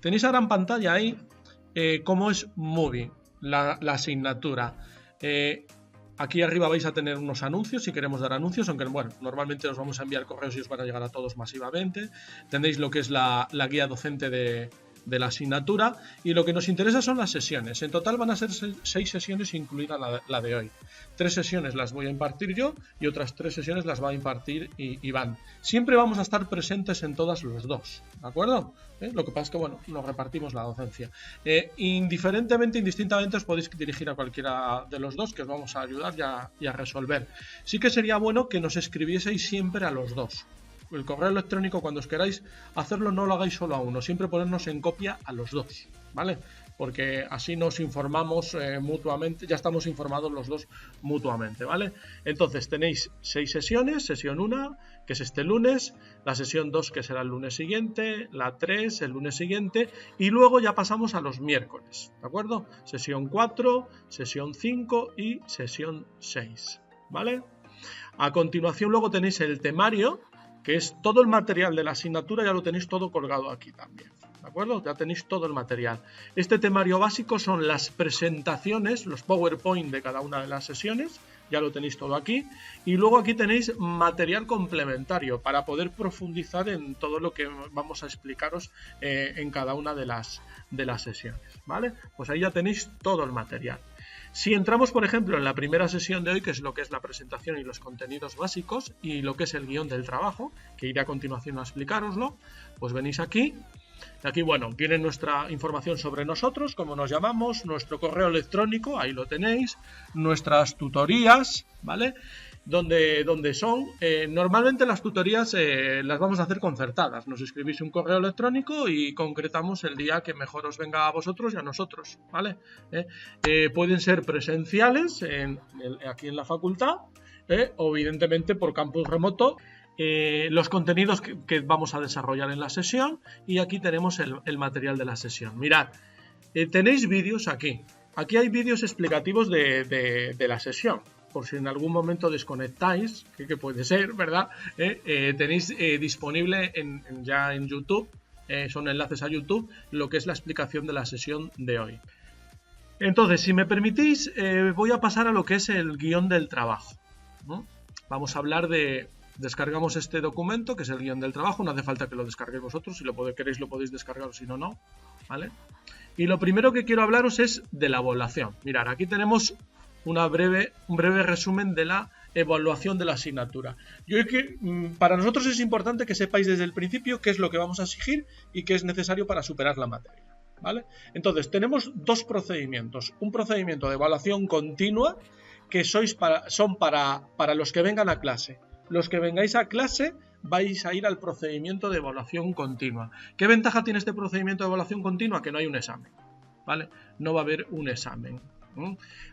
Tenéis ahora en pantalla ahí cómo es Movie, la asignatura. Aquí arriba vais a tener unos anuncios si queremos dar anuncios, aunque bueno, normalmente os vamos a enviar correos y os van a llegar a todos masivamente. Tenéis lo que es la guía docente de la asignatura, y lo que nos interesa son las sesiones. En total van a ser 6 sesiones, incluida la de hoy. 3 sesiones las voy a impartir yo y otras 3 sesiones las va a impartir Iván. Siempre vamos a estar presentes en todas los dos, ¿de acuerdo? Lo que pasa es que bueno, nos repartimos la docencia. Indistintamente os podéis dirigir a cualquiera de los dos, que os vamos a ayudar y a resolver. Sí que sería bueno que nos escribieseis siempre a los dos. El correo electrónico, cuando os queráis hacerlo, no lo hagáis solo a uno, siempre ponernos en copia a los dos, ¿vale? Porque así nos informamos mutuamente, ya estamos informados los dos mutuamente, ¿vale? Entonces tenéis 6 sesiones, sesión 1, que es este lunes, la sesión 2, que será el lunes siguiente, la 3, el lunes siguiente, y luego ya pasamos a los miércoles, ¿de acuerdo? Sesión 4, sesión 5 y sesión 6, ¿vale? A continuación luego tenéis el temario, que es todo el material de la asignatura, ya lo tenéis todo colgado aquí también, ¿de acuerdo? Ya tenéis todo el material. Este temario básico son las presentaciones, los PowerPoint de cada una de las sesiones, ya lo tenéis todo aquí, y luego aquí tenéis material complementario para poder profundizar en todo lo que vamos a explicaros en cada una de las sesiones, ¿vale? Pues ahí ya tenéis todo el material. Si entramos, por ejemplo, en la primera sesión de hoy, que es lo que es la presentación y los contenidos básicos y lo que es el guión del trabajo, que iré a continuación a explicároslo, pues venís aquí. Aquí, bueno, viene nuestra información sobre nosotros, cómo nos llamamos, nuestro correo electrónico, ahí lo tenéis, nuestras tutorías, ¿vale? Donde son, normalmente las tutorías las vamos a hacer concertadas, nos escribís un correo electrónico y concretamos el día que mejor os venga a vosotros y a nosotros, ¿vale? Pueden ser presenciales aquí en la facultad, o evidentemente por campus remoto. Los contenidos que vamos a desarrollar en la sesión, y aquí tenemos el material de la sesión. Mirad, tenéis vídeos aquí hay vídeos explicativos de la sesión, por si en algún momento desconectáis, que puede ser, ¿verdad? Tenéis disponible ya en YouTube, son enlaces a YouTube, lo que es la explicación de la sesión de hoy. Entonces, si me permitís, voy a pasar a lo que es el guión del trabajo, ¿no? Vamos a hablar descargamos este documento, que es el guión del trabajo, no hace falta que lo descarguéis vosotros, si lo queréis lo podéis descargar, si no, no, ¿vale? Y lo primero que quiero hablaros es de la evaluación. Mirad, aquí tenemos un breve resumen de la evaluación de la asignatura. Para nosotros es importante que sepáis desde el principio qué es lo que vamos a exigir y qué es necesario para superar la materia, ¿vale? Entonces, tenemos dos procedimientos. Un procedimiento de evaluación continua, que son para los que vengan a clase. Los que vengáis a clase vais a ir al procedimiento de evaluación continua. ¿Qué ventaja tiene este procedimiento de evaluación continua? Que no hay un examen, ¿vale? No va a haber un examen.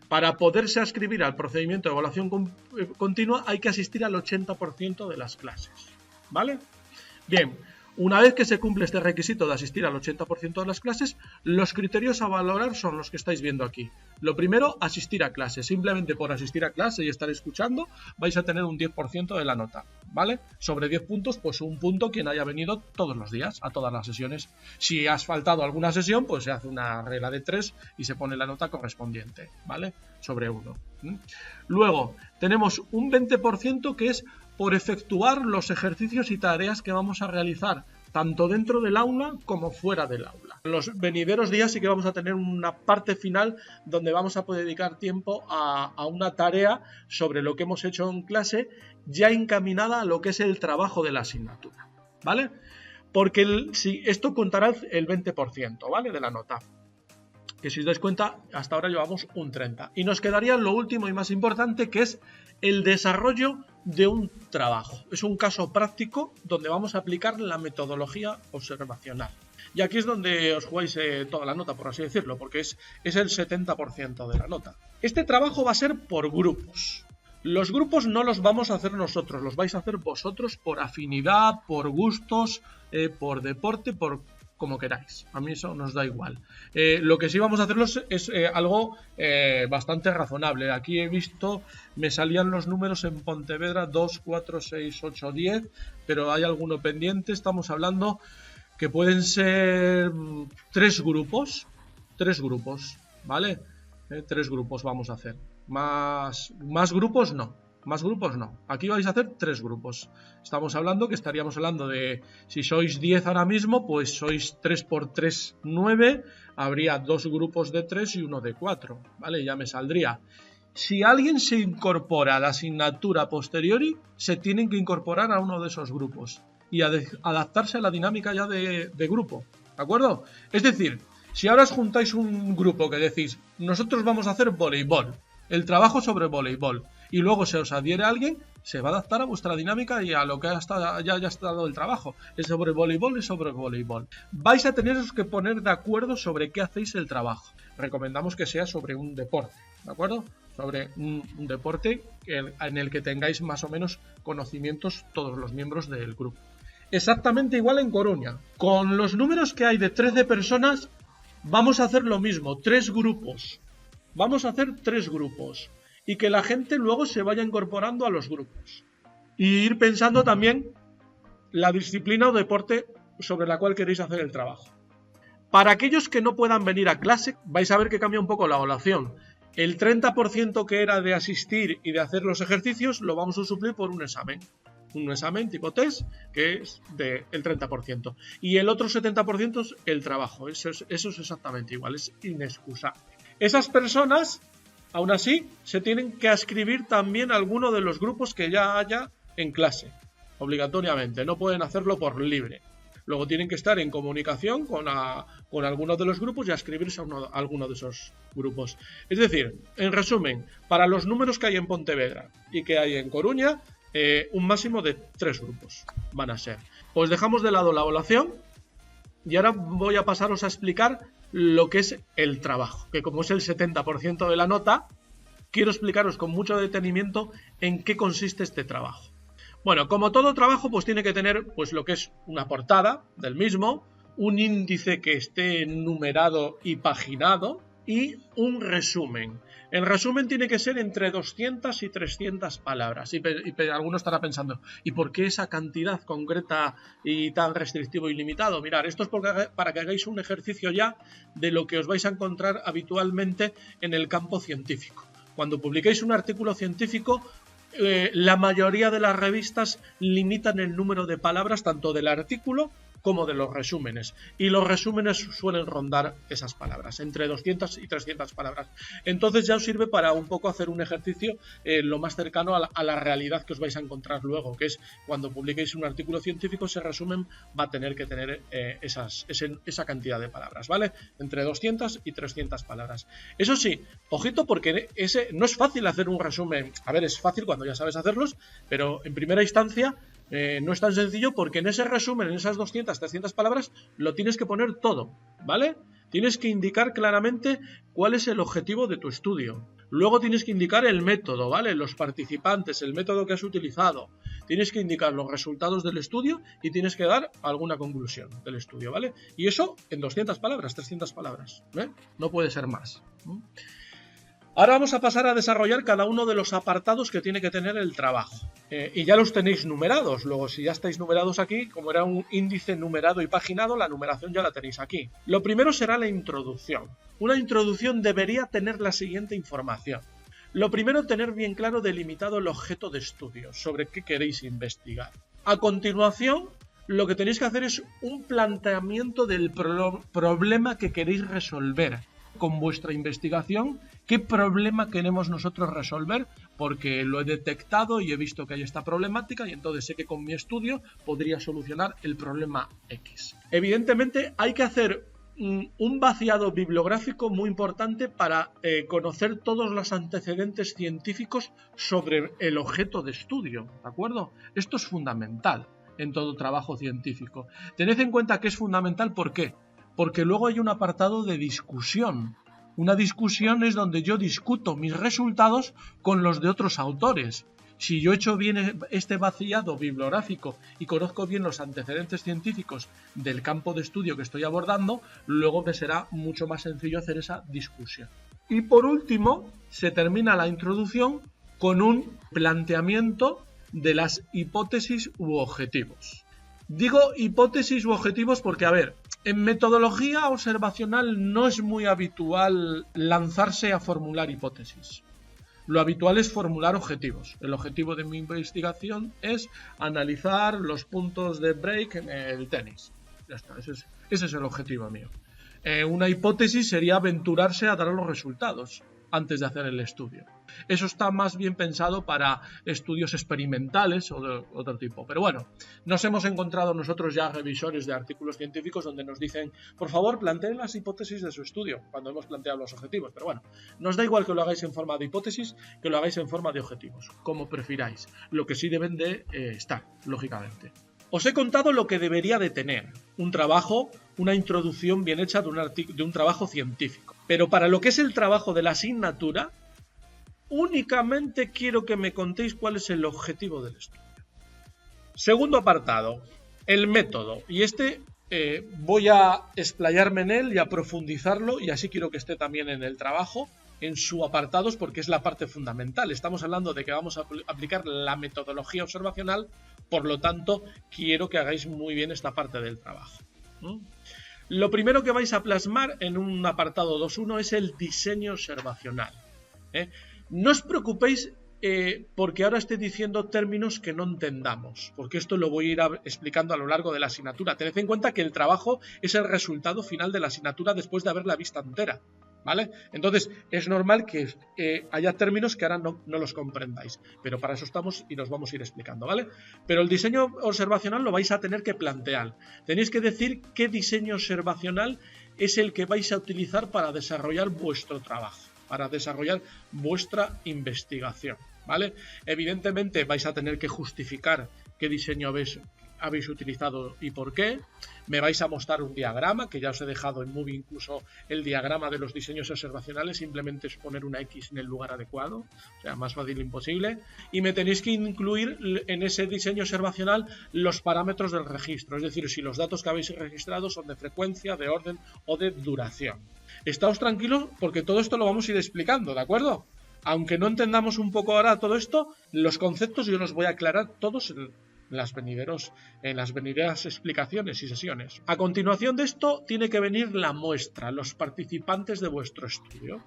Para poderse ascribir al procedimiento de evaluación continua hay que asistir al 80% de las clases, ¿vale? Bien, una vez que se cumple este requisito de asistir al 80% de las clases, los criterios a valorar son los que estáis viendo aquí. Lo primero, asistir a clase. Simplemente por asistir a clase y estar escuchando vais a tener un 10% de la nota, ¿vale? Sobre 10 puntos, pues un punto quien haya venido todos los días, a todas las sesiones. Si has faltado alguna sesión, pues se hace una regla de 3 y se pone la nota correspondiente, ¿vale? Sobre 1. Luego, tenemos un 20% que es por efectuar los ejercicios y tareas que vamos a realizar, tanto dentro del aula como fuera del aula. En los venideros días sí que vamos a tener una parte final donde vamos a poder dedicar tiempo a una tarea sobre lo que hemos hecho en clase, ya encaminada a lo que es el trabajo de la asignatura, ¿vale? Porque esto contará el 20%, ¿vale? De la nota. Que si os dais cuenta, hasta ahora llevamos un 30%. Y nos quedaría lo último y más importante, que es el desarrollo de un trabajo. Es un caso práctico donde vamos a aplicar la metodología observacional. Y aquí es donde os jugáis toda la nota, por así decirlo, porque es el 70% de la nota. Este trabajo va a ser por grupos. Los grupos no los vamos a hacer nosotros, los vais a hacer vosotros por afinidad, por gustos, por deporte, por como queráis. A mí eso nos da igual. Lo que sí vamos a hacerlos es algo bastante razonable. Aquí he visto, me salían los números en Pontevedra 2, 4, 6, 8, 10, pero hay alguno pendiente. Estamos hablando que pueden ser tres grupos, ¿vale? Tres grupos vamos a hacer. Más grupos no. Más grupos no. Aquí vais a hacer 3 grupos. Estamos hablando que estaríamos hablando de, si sois 10 ahora mismo, pues sois 3 por 3, 9. Habría 2 grupos de 3 y uno de 4. ¿Vale? Ya me saldría. Si alguien se incorpora a la asignatura a posteriori, se tienen que incorporar a uno de esos grupos y adaptarse a la dinámica ya de grupo. ¿De acuerdo? Es decir, si ahora os juntáis un grupo que decís, nosotros vamos a hacer voleibol, el trabajo sobre voleibol, y luego se os adhiere a alguien, se va a adaptar a vuestra dinámica y a lo que ya haya estado el trabajo. Es sobre voleibol y sobre voleibol. Vais a teneros que poner de acuerdo sobre qué hacéis el trabajo. Recomendamos que sea sobre un deporte, ¿de acuerdo? Sobre un deporte en el que tengáis más o menos conocimientos todos los miembros del grupo. Exactamente igual en Coruña. Con los números que hay de 13 personas, vamos a hacer lo mismo, 3 grupos. Vamos a hacer 3 grupos. Y que la gente luego se vaya incorporando a los grupos. Y ir pensando también la disciplina o deporte sobre la cual queréis hacer el trabajo. Para aquellos que no puedan venir a clase, vais a ver que cambia un poco la evaluación. El 30% que era de asistir y de hacer los ejercicios lo vamos a suplir por un examen. Un examen tipo test que es del 30%. Y el otro 70% es el trabajo. Eso es exactamente igual, es inexcusable. Esas personas, aún así, se tienen que adscribir también a alguno de los grupos que ya haya en clase, obligatoriamente, no pueden hacerlo por libre. Luego tienen que estar en comunicación con algunos de los grupos y adscribirse a alguno de esos grupos. Es decir, en resumen, para los números que hay en Pontevedra y que hay en Coruña, un máximo de 3 grupos van a ser. Pues dejamos de lado la evaluación y ahora voy a pasaros a explicar lo que es el trabajo, que como es el 70% de la nota, quiero explicaros con mucho detenimiento en qué consiste este trabajo. Bueno, como todo trabajo, pues tiene que tener pues lo que es una portada del mismo, un índice que esté numerado y paginado y un resumen. El resumen tiene que ser entre 200 y 300 palabras. Y alguno estará pensando, ¿y por qué esa cantidad concreta y tan restrictivo y limitado? Mirad, esto es para que hagáis un ejercicio ya de lo que os vais a encontrar habitualmente en el campo científico. Cuando publiquéis un artículo científico, la mayoría de las revistas limitan el número de palabras tanto del artículo como de los resúmenes, y los resúmenes suelen rondar esas palabras, entre 200 y 300 palabras. Entonces ya os sirve para un poco hacer un ejercicio lo más cercano a la realidad que os vais a encontrar luego, que es cuando publiquéis un artículo científico, ese resumen va a tener que tener esa cantidad de palabras, ¿vale? Entre 200 y 300 palabras. Eso sí, ojito, porque no es fácil hacer un resumen. A ver, es fácil cuando ya sabes hacerlos, pero en primera instancia no es tan sencillo, porque en ese resumen, en esas 200, 300 palabras, lo tienes que poner todo, ¿vale? Tienes que indicar claramente cuál es el objetivo de tu estudio. Luego tienes que indicar el método, ¿vale? Los participantes, el método que has utilizado. Tienes que indicar los resultados del estudio y tienes que dar alguna conclusión del estudio, ¿vale? Y eso en 200 palabras, 300 palabras, ¿eh? No puede ser más. Ahora vamos a pasar a desarrollar cada uno de los apartados que tiene que tener el trabajo. Y ya los tenéis numerados. Luego, si ya estáis numerados aquí, como era un índice numerado y paginado, la numeración ya la tenéis aquí. Lo primero será la introducción. Una introducción debería tener la siguiente información. Lo primero, tener bien claro delimitado el objeto de estudio, sobre qué queréis investigar. A continuación, lo que tenéis que hacer es un planteamiento del problema que queréis resolver con vuestra investigación. ¿Qué problema queremos nosotros resolver? Porque lo he detectado y he visto que hay esta problemática, y entonces sé que con mi estudio podría solucionar el problema X. Evidentemente hay que hacer un vaciado bibliográfico muy importante para conocer todos los antecedentes científicos sobre el objeto de estudio, ¿de acuerdo? Esto es fundamental en todo trabajo científico. Tened en cuenta que es fundamental, ¿por qué? Porque luego hay un apartado de discusión. Una discusión es donde yo discuto mis resultados con los de otros autores. Si yo he hecho bien este vaciado bibliográfico y conozco bien los antecedentes científicos del campo de estudio que estoy abordando, luego me será mucho más sencillo hacer esa discusión. Y por último, se termina la introducción con un planteamiento de las hipótesis u objetivos. Digo hipótesis u objetivos porque, a ver, en metodología observacional no es muy habitual lanzarse a formular hipótesis. Lo habitual es formular objetivos. El objetivo de mi investigación es analizar los puntos de break en el tenis. Ya está, ese es el objetivo mío. Una hipótesis sería aventurarse a dar los resultados antes de hacer el estudio. Eso está más bien pensado para estudios experimentales o de otro tipo. Pero bueno, nos hemos encontrado nosotros ya revisores de artículos científicos donde nos dicen, por favor, planteen las hipótesis de su estudio, cuando hemos planteado los objetivos. Pero bueno, nos da igual que lo hagáis en forma de hipótesis que lo hagáis en forma de objetivos, como prefiráis. Lo que sí deben de estar, lógicamente. Os he contado lo que debería de tener un trabajo, una introducción bien hecha de un trabajo científico. Pero para lo que es el trabajo de la asignatura, únicamente quiero que me contéis cuál es el objetivo del estudio. Segundo apartado, el método. Y voy a explayarme en él y a profundizarlo, y así quiero que esté también en el trabajo, en sus apartados, porque es la parte fundamental. Estamos hablando de que vamos a aplicar la metodología observacional, por lo tanto, quiero que hagáis muy bien esta parte del trabajo. Lo primero que vais a plasmar en un apartado 2.1 es el diseño observacional. No os preocupéis porque ahora estoy diciendo términos que no entendamos, porque esto lo voy a ir explicando a lo largo de la asignatura. Tened en cuenta que el trabajo es el resultado final de la asignatura después de haberla vista entera, ¿vale? Entonces es normal que haya términos que ahora no los comprendáis, pero para eso estamos y nos vamos a ir explicando, ¿vale? Pero el diseño observacional lo vais a tener que plantear. Tenéis que decir qué diseño observacional es el que vais a utilizar para desarrollar vuestro trabajo, para desarrollar vuestra investigación, ¿vale? Evidentemente vais a tener que justificar qué diseño habéis utilizado y por qué. Me vais a mostrar un diagrama, que ya os he dejado en Movie incluso el diagrama de los diseños observacionales, simplemente es poner una X en el lugar adecuado, o sea, más fácil imposible. Y me tenéis que incluir en ese diseño observacional los parámetros del registro, es decir, si los datos que habéis registrado son de frecuencia, de orden o de duración. Estáos tranquilos porque todo esto lo vamos a ir explicando, ¿de acuerdo? Aunque no entendamos un poco ahora todo esto, los conceptos yo los voy a aclarar todos en las venideras explicaciones y sesiones. A continuación de esto tiene que venir la muestra, los participantes de vuestro estudio.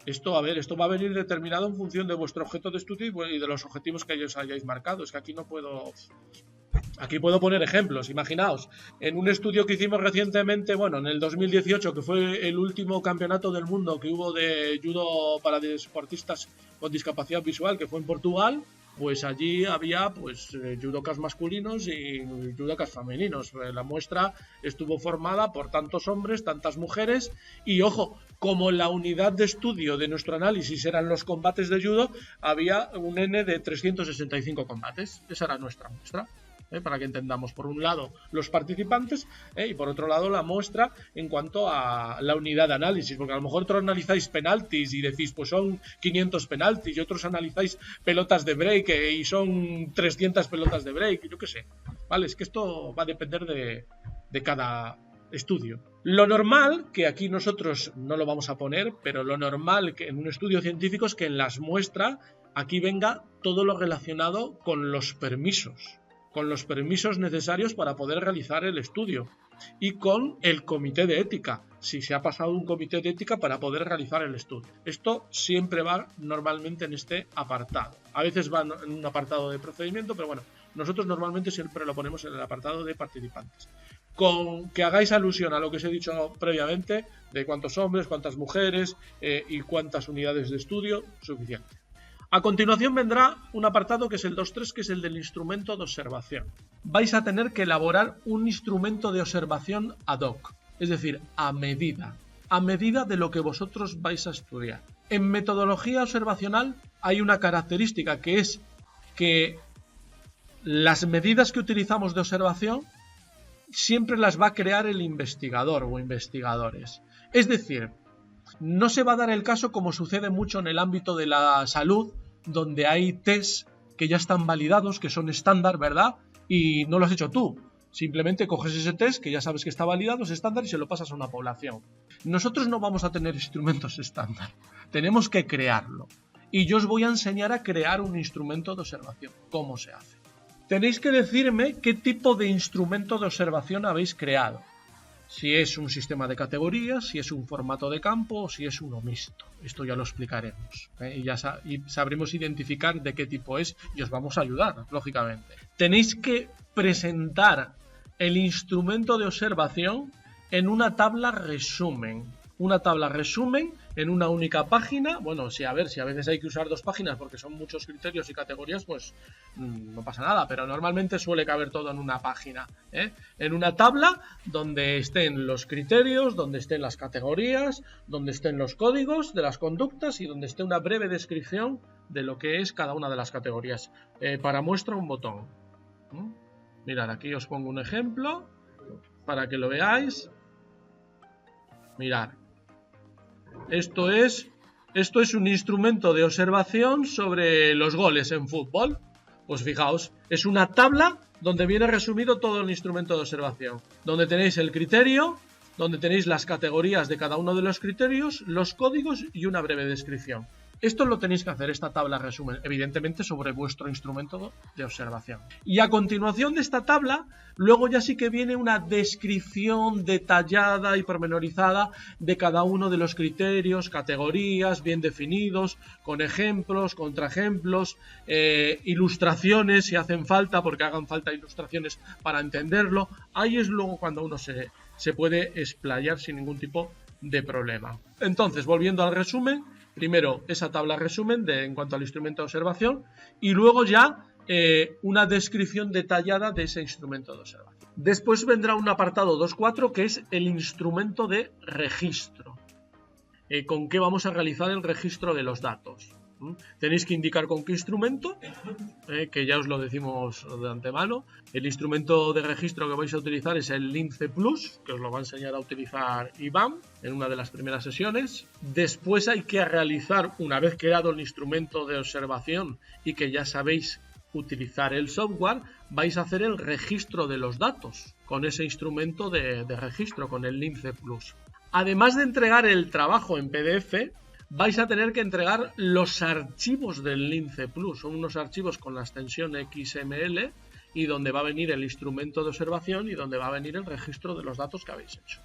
Esto va a venir determinado en función de vuestro objeto de estudio y de los objetivos que ellos hayáis marcado. Es que aquí no puedo... Aquí puedo poner ejemplos, imaginaos, en un estudio que hicimos recientemente, bueno, en el 2018, que fue el último campeonato del mundo que hubo de judo para deportistas con discapacidad visual, que fue en Portugal, pues allí había judocas masculinos y judocas femeninos. La muestra estuvo formada por tantos hombres, tantas mujeres, y ojo, como la unidad de estudio de nuestro análisis eran los combates de judo, había un N de 365 combates. Esa era nuestra muestra. Para que entendamos, por un lado, los participantes y por otro lado la muestra en cuanto a la unidad de análisis, porque a lo mejor otros analizáis penaltis y decís, pues son 500 penaltis, y otros analizáis pelotas de break y son 300 pelotas de break, yo qué sé, ¿vale? Es que esto va a depender de cada estudio. Lo normal, que aquí nosotros no lo vamos a poner, pero lo normal que en un estudio científico es que en las muestras aquí venga todo lo relacionado con los permisos necesarios para poder realizar el estudio y con el comité de ética, si se ha pasado un comité de ética para poder realizar el estudio. Esto siempre va normalmente en este apartado. A veces va en un apartado de procedimiento, pero bueno, nosotros normalmente siempre lo ponemos en el apartado de participantes. Con que hagáis alusión a lo que os he dicho previamente, de cuántos hombres, cuántas mujeres y cuántas unidades de estudio, suficiente. A continuación vendrá un apartado que es el 2.3, que es el del instrumento de observación. Vais a tener que elaborar un instrumento de observación ad hoc, es decir, a medida de lo que vosotros vais a estudiar. En metodología observacional hay una característica que es que las medidas que utilizamos de observación siempre las va a crear el investigador o investigadores. Es decir, no se va a dar el caso como sucede mucho en el ámbito de la salud, donde hay test que ya están validados, que son estándar, ¿verdad? Y no lo has hecho tú. Simplemente coges ese test que ya sabes que está validado, es estándar, y se lo pasas a una población. Nosotros no vamos a tener instrumentos estándar. Tenemos que crearlo. Y yo os voy a enseñar a crear un instrumento de observación. ¿Cómo se hace? tenéis que decirme qué tipo de instrumento de observación habéis creado. Si es un sistema de categorías, si es un formato de campo o si es uno mixto. Esto ya lo explicaremos. Y ya sabremos identificar de qué tipo es y os vamos a ayudar, lógicamente. Tenéis que presentar el instrumento de observación en una tabla resumen. Una tabla resumen en una única página. Bueno, si a veces hay que usar 2 páginas porque son muchos criterios y categorías, pues no pasa nada, pero normalmente suele caber todo en una página, en una tabla donde estén los criterios, donde estén las categorías, donde estén los códigos de las conductas y donde esté una breve descripción de lo que es cada una de las categorías. Para muestra, un botón. Mirad, aquí os pongo un ejemplo para que lo veáis. Mirad. Esto es un instrumento de observación sobre los goles en fútbol. Pues fijaos, es una tabla donde viene resumido todo el instrumento de observación. Donde tenéis el criterio, donde tenéis las categorías de cada uno de los criterios, los códigos y una breve descripción. Esto lo tenéis que hacer, esta tabla resumen, evidentemente sobre vuestro instrumento de observación. Y a continuación de esta tabla, luego ya sí que viene una descripción detallada y pormenorizada de cada uno de los criterios, categorías, bien definidos, con ejemplos, contraejemplos, ilustraciones si hacen falta, porque hagan falta ilustraciones para entenderlo. Ahí es luego cuando uno se puede explayar sin ningún tipo de problema. Entonces, volviendo al resumen, primero esa tabla resumen en cuanto al instrumento de observación y luego ya una descripción detallada de ese instrumento de observación. Después vendrá un apartado 2.4 que es el instrumento de registro. ¿Con qué vamos a realizar el registro de los datos? Tenéis que indicar con qué instrumento, que ya os lo decimos de antemano. El instrumento de registro que vais a utilizar es el Lince Plus, que os lo va a enseñar a utilizar Iván en una de las primeras sesiones. Después hay que realizar, una vez creado el instrumento de observación y que ya sabéis utilizar el software, vais a hacer el registro de los datos con ese instrumento de registro, con el Lince Plus. Además de entregar el trabajo en PDF, vais a tener que entregar los archivos del Lince Plus. Son unos archivos con la extensión XML y donde va a venir el instrumento de observación y donde va a venir el registro de los datos que habéis hecho.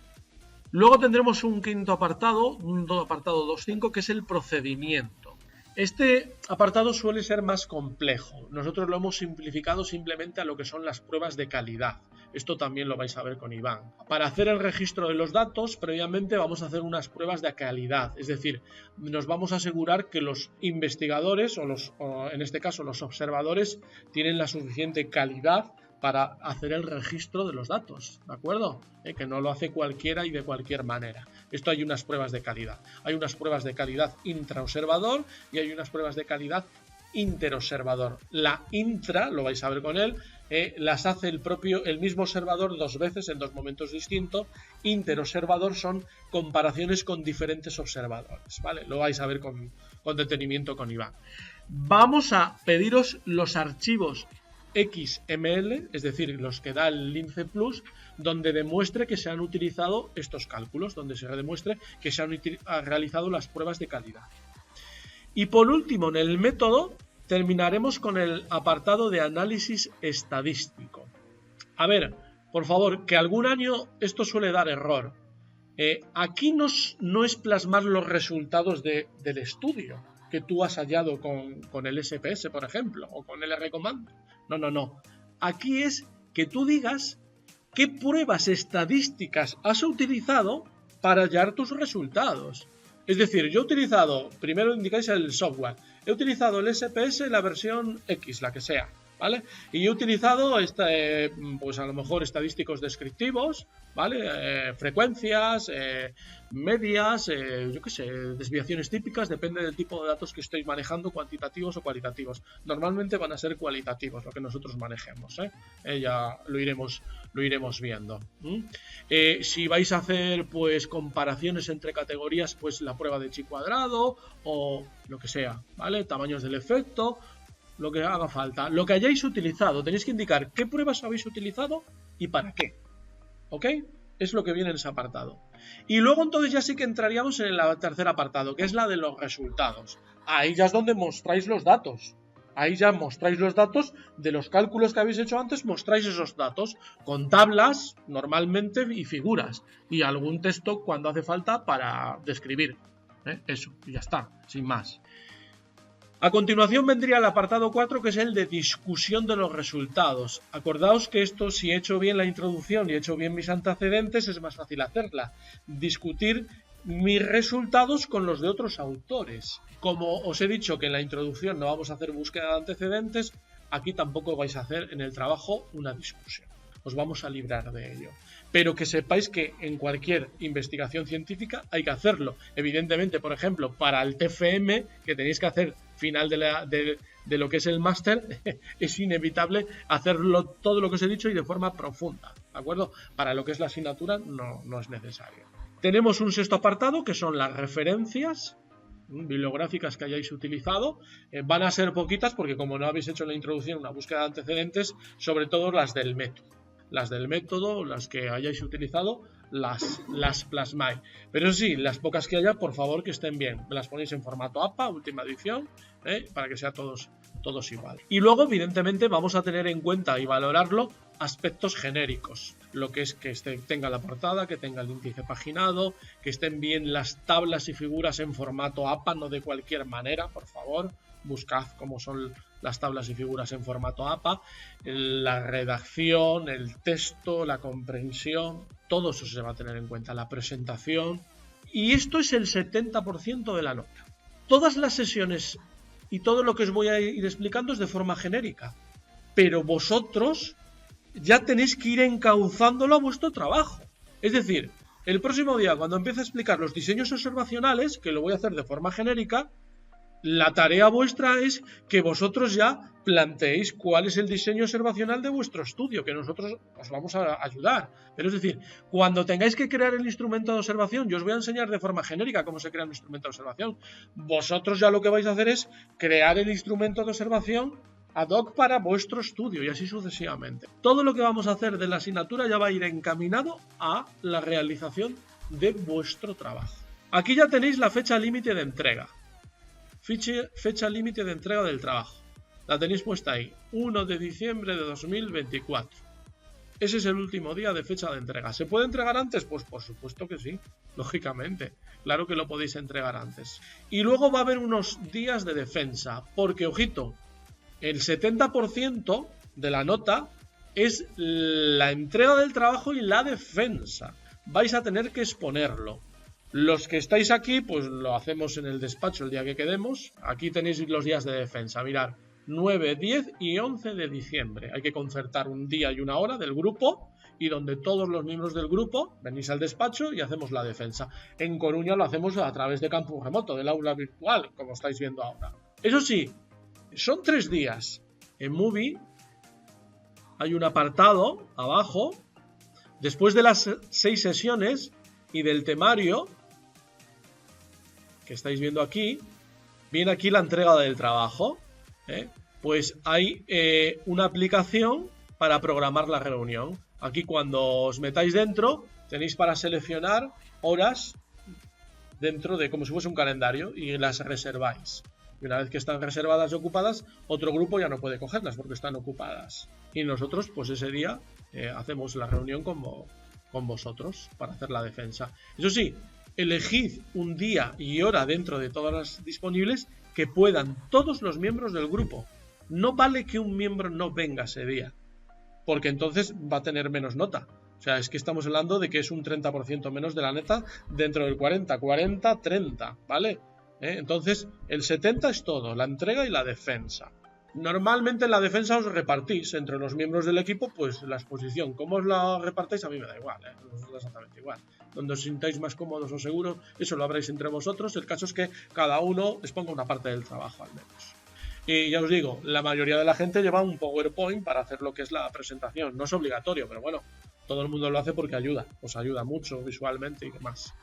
Luego tendremos un quinto apartado, un apartado 2.5, que es el procedimiento. Este apartado suele ser más complejo. Nosotros lo hemos simplificado simplemente a lo que son las pruebas de calidad. Esto también lo vais a ver con Iván. Para hacer el registro de los datos, previamente vamos a hacer unas pruebas de calidad. Es decir, nos vamos a asegurar que los investigadores, o en este caso los observadores, tienen la suficiente calidad para hacer el registro de los datos, ¿de acuerdo? Que no lo hace cualquiera y de cualquier manera. Esto hay unas pruebas de calidad. Hay unas pruebas de calidad intraobservador y hay unas pruebas de calidad interobservador. La intra, lo vais a ver con él, las hace el mismo observador 2 veces en 2 momentos distintos. Interobservador son comparaciones con diferentes observadores, ¿vale? Lo vais a ver con detenimiento con Iván. Vamos a pediros los archivos XML, es decir, los que da el Lince Plus, donde demuestre que se han utilizado estos cálculos, donde se demuestre que se han realizado las pruebas de calidad. Y por último, en el método, terminaremos con el apartado de análisis estadístico. A ver, por favor, que algún año esto suele dar error. Aquí no es plasmar los resultados del estudio que tú has hallado con el SPS, por ejemplo, o con el R-Command. No. Aquí es que tú digas qué pruebas estadísticas has utilizado para hallar tus resultados. Es decir, yo he utilizado, primero indicáis el software, he utilizado el SPS, la versión X, la que sea, ¿vale? Y he utilizado, pues a lo mejor estadísticos descriptivos, ¿vale? Frecuencias, medias, yo qué sé, desviaciones típicas, depende del tipo de datos que estéis manejando, cuantitativos o cualitativos. Normalmente van a ser cualitativos lo que nosotros manejemos, ya lo iremos viendo. Si vais a hacer pues comparaciones entre categorías, pues la prueba de chi cuadrado o lo que sea, ¿vale? Tamaños del efecto, lo que haga falta. Lo que hayáis utilizado, tenéis que indicar qué pruebas habéis utilizado y para qué. ¿Ok? Es lo que viene en ese apartado. Y luego entonces ya sí que entraríamos en el tercer apartado, que es la de los resultados. Ahí ya es donde mostráis los datos. Ahí ya mostráis los datos de los cálculos que habéis hecho antes, mostráis esos datos con tablas normalmente y figuras y algún texto cuando hace falta para describir. Eso, y ya está, sin más. A continuación vendría el apartado 4, que es el de discusión de los resultados. Acordaos que esto, si he hecho bien la introducción y he hecho bien mis antecedentes, es más fácil hacerla. Discutir mis resultados con los de otros autores. Como os he dicho que en la introducción no vamos a hacer búsqueda de antecedentes, aquí tampoco vais a hacer en el trabajo una discusión. Os vamos a librar de ello. Pero que sepáis que en cualquier investigación científica hay que hacerlo. Evidentemente, por ejemplo, para el TFM, que tenéis que hacer final de lo que es el máster, es inevitable hacerlo todo lo que os he dicho y de forma profunda, ¿de acuerdo? Para lo que es la asignatura no es necesario. Tenemos un sexto apartado, que son las referencias bibliográficas que hayáis utilizado. Van a ser poquitas porque como no habéis hecho en la introducción una búsqueda de antecedentes, sobre todo las del método. Las del método, las que hayáis utilizado, las plasmáis. Pero sí, las pocas que haya, por favor que estén bien. Las ponéis en formato APA, última edición, para que sea todos igual. Y luego, evidentemente, vamos a tener en cuenta y valorarlo aspectos genéricos. Lo que es que tenga la portada, que tenga el índice paginado, que estén bien las tablas y figuras en formato APA, no de cualquier manera, por favor. Buscad cómo son las tablas y figuras en formato APA, la redacción, el texto, la comprensión, todo eso se va a tener en cuenta, la presentación. Y esto es el 70% de la nota. Todas las sesiones y todo lo que os voy a ir explicando es de forma genérica, pero vosotros ya tenéis que ir encauzándolo a vuestro trabajo. Es decir, el próximo día, cuando empiece a explicar los diseños observacionales, que lo voy a hacer de forma genérica, la tarea vuestra es que vosotros ya planteéis cuál es el diseño observacional de vuestro estudio, que nosotros os vamos a ayudar. Pero es decir, cuando tengáis que crear el instrumento de observación, yo os voy a enseñar de forma genérica cómo se crea un instrumento de observación. Vosotros ya lo que vais a hacer es crear el instrumento de observación ad hoc para vuestro estudio y así sucesivamente. Todo lo que vamos a hacer de la asignatura ya va a ir encaminado a la realización de vuestro trabajo. Aquí ya tenéis la fecha límite de entrega. Fecha límite de entrega del trabajo. La tenéis puesta ahí, 1 de diciembre de 2024. Ese es el último día de fecha de entrega. ¿Se puede entregar antes? Pues por supuesto que sí, lógicamente. Claro que lo podéis entregar antes. Y luego va a haber unos días de defensa, porque, ojito, el 70% de la nota es la entrega del trabajo y la defensa. Vais a tener que exponerlo. Los que estáis aquí, pues lo hacemos en el despacho el día que quedemos. Aquí tenéis los días de defensa. Mirad, 9, 10 y 11 de diciembre. Hay que concertar un día y una hora del grupo y donde todos los miembros del grupo venís al despacho y hacemos la defensa. En Coruña lo hacemos a través de campus remoto, del aula virtual, como estáis viendo ahora. Eso sí, son 3 días. En Movie hay un apartado abajo. Después de las 6 sesiones y del temario que estáis viendo aquí, viene aquí la entrega del trabajo. Pues hay una aplicación para programar la reunión. Aquí cuando os metáis dentro tenéis para seleccionar horas dentro de como si fuese un calendario y las reserváis. Y una vez que están reservadas y ocupadas, otro grupo ya no puede cogerlas porque están ocupadas. Y nosotros pues ese día hacemos la reunión con vosotros para hacer la defensa. Eso sí, elegid un día y hora dentro de todas las disponibles que puedan todos los miembros del grupo. No vale que un miembro no venga ese día, porque entonces va a tener menos nota. O sea, es que estamos hablando de que es un 30% menos de la neta dentro del 40, 40, 30, ¿vale? Entonces, el 70 es todo, la entrega y la defensa. Normalmente en la defensa os repartís entre los miembros del equipo pues la exposición. ¿Cómo os la repartáis? A mí me da igual, os da exactamente igual. Donde os sintáis más cómodos o seguros, eso lo habréis entre vosotros. El caso es que cada uno exponga una parte del trabajo al menos. Y ya os digo, la mayoría de la gente lleva un PowerPoint para hacer lo que es la presentación. No es obligatorio, pero bueno, todo el mundo lo hace porque ayuda. Os ayuda mucho visualmente y demás.